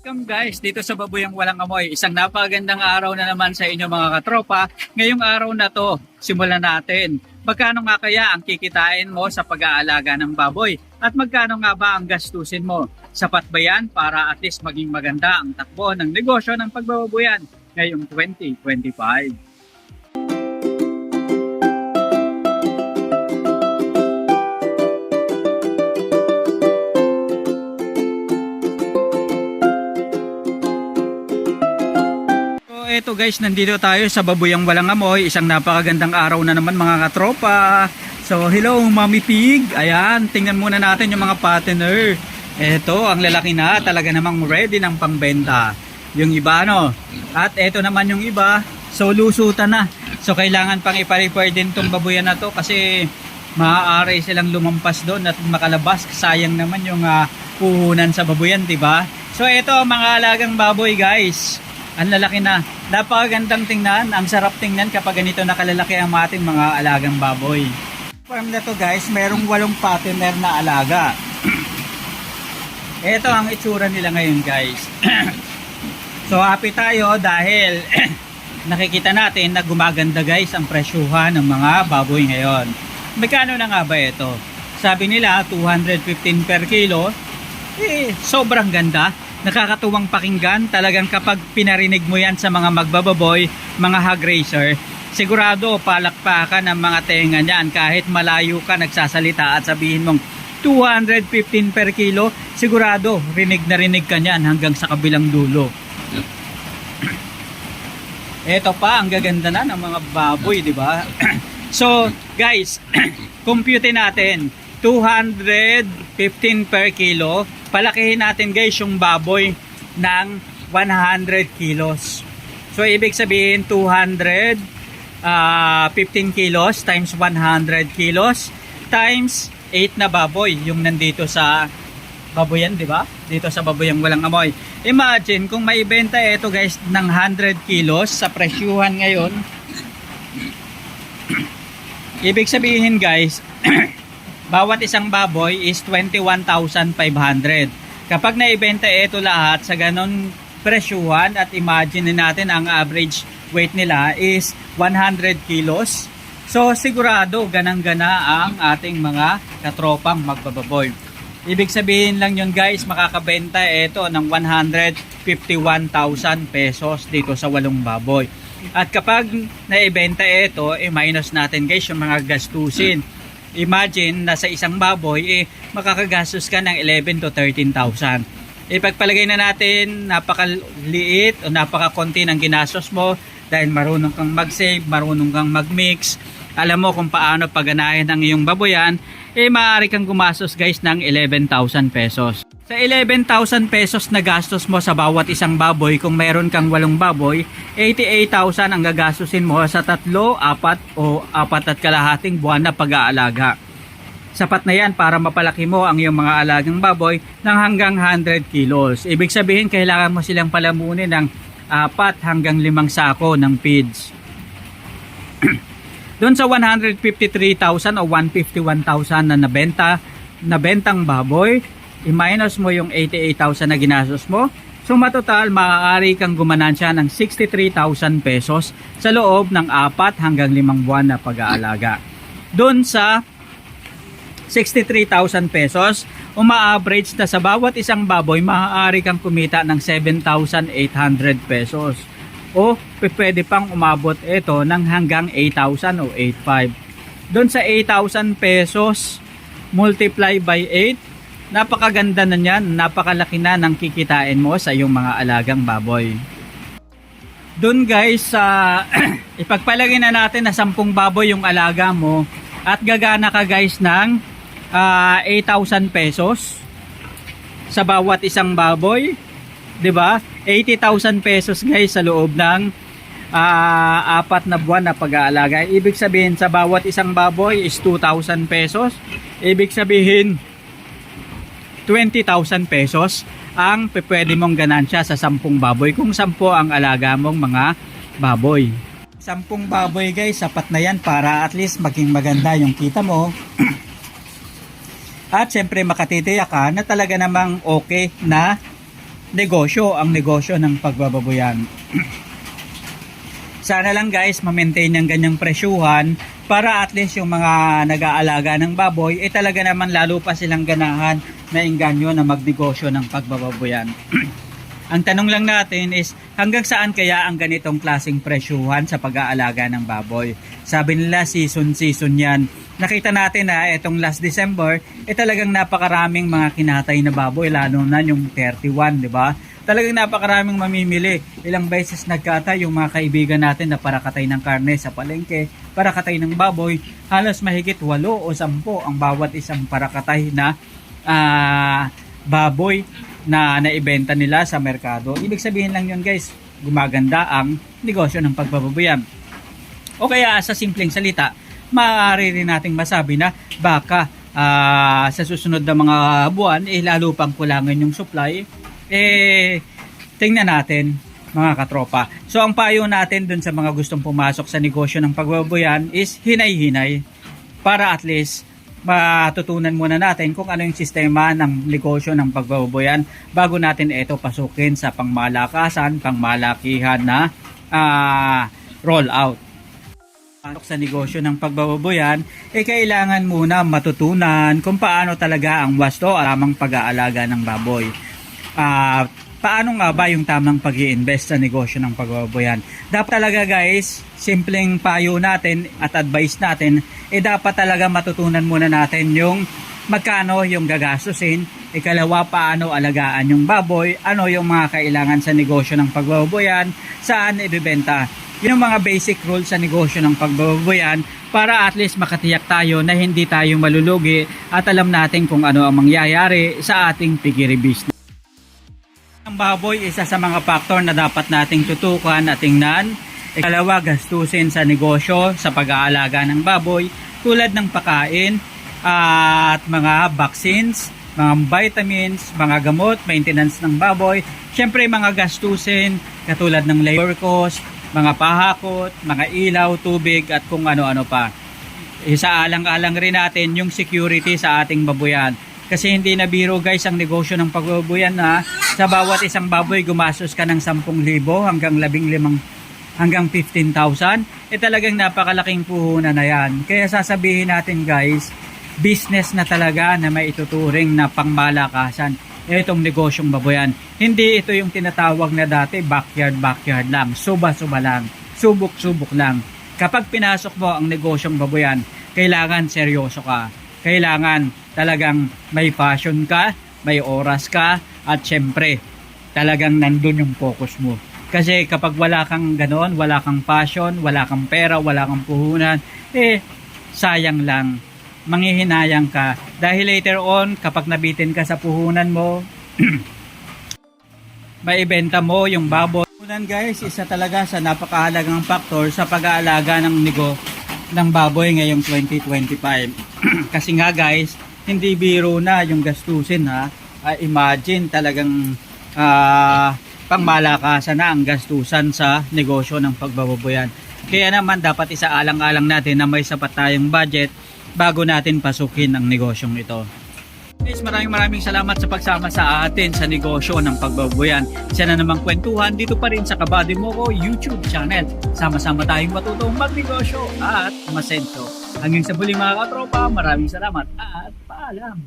Welcome guys dito sa Babuyang Walang Amoy. Isang napakagandang araw na naman sa inyo mga katropa. Ngayong araw na to, simulan natin. Magkano nga kaya ang kikitain mo sa pag-aalaga ng baboy? At magkano nga ba ang gastusin mo? Sapat ba yan para at least maging maganda ang takbo ng negosyo ng pagbababoyan ngayong 2025? Ito guys, nandito tayo sa Babuyang Walang Amoy. Isang napakagandang araw na naman mga katropa. So hello Mami Pig. Ayan, tingnan muna natin yung mga partner. Ito, ang lalaki na, talaga namang ready ng pangbenta. Yung iba no. At ito naman yung iba, so lusutan na. So kailangan pang ipa-repair din tong babuyan na to kasi maaari silang lumampas doon at makalabas. Sayang naman yung puhunan sa babuyan, diba? So ito mga alagang baboy guys. Ang lalaki na. Napakagandang tingnan. Ang sarap tingnan kapag ganito nakalalaki ang ating mga alagang baboy. Farm na to guys, merong 8 partner na alaga. Ito ang itsura nila ngayon guys. So happy tayo dahil nakikita natin na gumaganda guys ang presyuhan ng mga baboy ngayon. Magkano na nga ba ito? Sabi nila 215 per kilo. Sobrang ganda. Nakakatuwang pakinggan talagang kapag pinarinig mo yan sa mga magbababoy, mga hog racer, sigurado palakpakan ng mga tenga niyan kahit malayo ka nagsasalita at sabihin mong 215 per kilo, sigurado rinig na rinig ka niyan hanggang sa kabilang dulo. Ito pa ang gaganda na ng mga baboy, di ba? So guys, compute natin 215 per kilo. Palakihin natin guys yung baboy ng 100 kilos. So ibig sabihin 215 kilos times 100 kilos times 8 na baboy yung nandito sa baboyan, di ba? Dito sa Babuyang Walang Amoy. Imagine kung maibenta ito guys ng 100 kilos sa presyuhan ngayon. Ibig sabihin guys bawat isang baboy is 21,500. Kapag naibenta ito lahat sa ganon presyuhan at imagine natin ang average weight nila is 100 kilos. So sigurado ganang-gana ang ating mga katropang magbababoy. Ibig sabihin lang yun guys, makakabenta ito ng 151,000 pesos dito sa 8 baboy. At kapag naibenta ito, minus natin guys yung mga gastusin. Imagine na sa isang baboy makakagastos ka ng 11 to 13,000. Ipagpalagay na natin napakaliit o napakakonti ng ginastos mo dahil marunong kang mag-save, marunong kang mag-mix. Alam mo kung paano pagganahin ang iyong baboyan, maaari kang gumastos guys ng 11,000 pesos. Sa 11,000 pesos na gastos mo sa bawat isang baboy, kung meron kang 8 baboy, 88,000 ang gagastusin mo sa 3, 4 o 4.5 buwan na pag-aalaga. Sapat na yan para mapalaki mo ang iyong mga alagang baboy ng hanggang 100 kilos. Ibig sabihin, kailangan mo silang palamunin ng 4 hanggang 5 sako ng feeds. Doon sa 153,000 o 151,000 na nabentang baboy, i-minus mo yung 88,000 na ginastos mo. So matotal, maaari kang gumanansya ng 63,000 pesos sa loob ng 4 hanggang 5 buwan na pag-aalaga. Doon sa 63,000 pesos, uma-average na sa bawat isang baboy, maaari kang kumita ng 7,800 pesos. O pwede pang umabot ito ng hanggang 8,000 o 8,500. Doon sa 8,000 pesos, multiply by 8, napakaganda na niyan, napakalaki na ng kikitain mo sa iyong mga alagang baboy. Doon guys, ipagpalagay na natin na 10 baboy yung alaga mo at gagana ka guys ng 8,000 pesos sa bawat isang baboy, 'di ba? 80,000 pesos guys sa loob ng 4 na buwan na pag-aalaga. Ibig sabihin sa bawat isang baboy is 2,000 pesos. Ibig sabihin 20,000 pesos ang pwede mong ganansya sa 10 baboy kung 10 ang alaga mong mga baboy. 10 baboy guys, sapat na yan para at least maging maganda yung kita mo. At syempre makatitiyak ka na talaga namang okay na ang negosyo ng pagbababoyan. Sana lang guys, ma-maintain yung ganyang presyuhan para at least yung mga nag-aalaga ng baboy, talaga naman lalo pa silang ganahan na engganyo na magnegosyo ng pagbababoyan. Ang tanong lang natin is hanggang saan kaya ang ganitong klaseng presyuhan sa pag-aalaga ng baboy? Sabi nila season yan. Nakita natin na itong last December, talagang napakaraming mga kinatay na baboy, lalo na yung 31, di ba? Talagang napakaraming mamimili. Ilang beses nagkatay yung mga kaibigan natin na para katay ng karne sa palengke, para katay ng baboy, halos mahigit 8 o 10 ang bawat isang parakatay na baboy na naibenta nila sa merkado. Ibig sabihin lang yun guys, gumaganda ang negosyo ng pagbababoyan. O kaya sa simpleng salita, maaari rin nating masabi na baka sa susunod na mga buwan, lalo pang kulangan yung supply, tingnan natin mga katropa. So ang payo natin dun sa mga gustong pumasok sa negosyo ng pagbababoyan is hinay-hinay para at least matutunan muna natin kung ano yung sistema ng negosyo ng pagbababoyan bago natin ito pasukin sa pangmalakasan, pangmalakihan na roll out. Sa negosyo ng pagbababoyan, kailangan muna matutunan kung paano talaga ang wasto alamang pag-aalaga ng baboy. Paano nga ba yung tamang pag-i-invest sa negosyo ng pagbababoyan? Dapat talaga guys, simpleng payo natin at advice natin, dapat talaga matutunan muna natin yung magkano yung gagastusin, ikalawa paano alagaan yung baboy, ano yung mga kailangan sa negosyo ng pagbababoyan, saan ibibenta. Yun yung mga basic rules sa negosyo ng pagbababoyan para at least makatiyak tayo na hindi tayo malulugi at alam natin kung ano ang mangyayari sa ating piggery business. Ang baboy, isa sa mga faktor na dapat nating tutukan at tingnan. Ikalawa, gastusin sa negosyo sa pag-aalaga ng baboy tulad ng pagkain at mga vaccines, mga vitamins, mga gamot, maintenance ng baboy. Siyempre mga gastusin katulad ng labor cost, mga pahakot, mga ilaw, tubig at kung ano-ano pa. Isaalang-alang rin natin yung security sa ating baboyan. Kasi hindi na biro guys ang negosyo ng pagbababoyan na sa bawat isang baboy gumastos ka ng 10,000 hanggang 15,000 hanggang 15,000. Talagang napakalaking puhunan na yan. Kaya sasabihin natin guys, business na talaga na may ituturing na pangmalakasan itong negosyong baboyan. Hindi ito yung tinatawag na dati backyard lang, suba-suba lang, subok-subok lang. Kapag pinasok mo ang negosyong baboyan, kailangan seryoso ka. Kailangan talagang may passion ka, may oras ka, at syempre, talagang nandun yung focus mo. Kasi kapag wala kang ganon, wala kang passion, wala kang pera, wala kang puhunan, sayang lang. Manghihinayang ka. Dahil later on, kapag nabitin ka sa puhunan mo, maibenta mo yung baboy. Puhunan guys, isa talaga sa napakahalagang faktor sa pag-aalaga ng baboy ngayong 2025. Kasi nga guys, hindi biro na yung gastusin ha. Imagine talagang pangmalakasan na ang gastusan sa negosyo ng pagbababoyan. Kaya naman dapat isaalang-alang natin na may sapat tayong budget bago natin pasukin ang negosyong ito. Guys, maraming salamat sa pagsama sa atin sa negosyo ng pagbababoyan. Isa na namang kwentuhan dito pa rin sa Kabady Mo YouTube channel. Sama-sama tayong matutong magnegosyo at masento. Hanggang sa muli mga katropa, maraming salamat at paalam.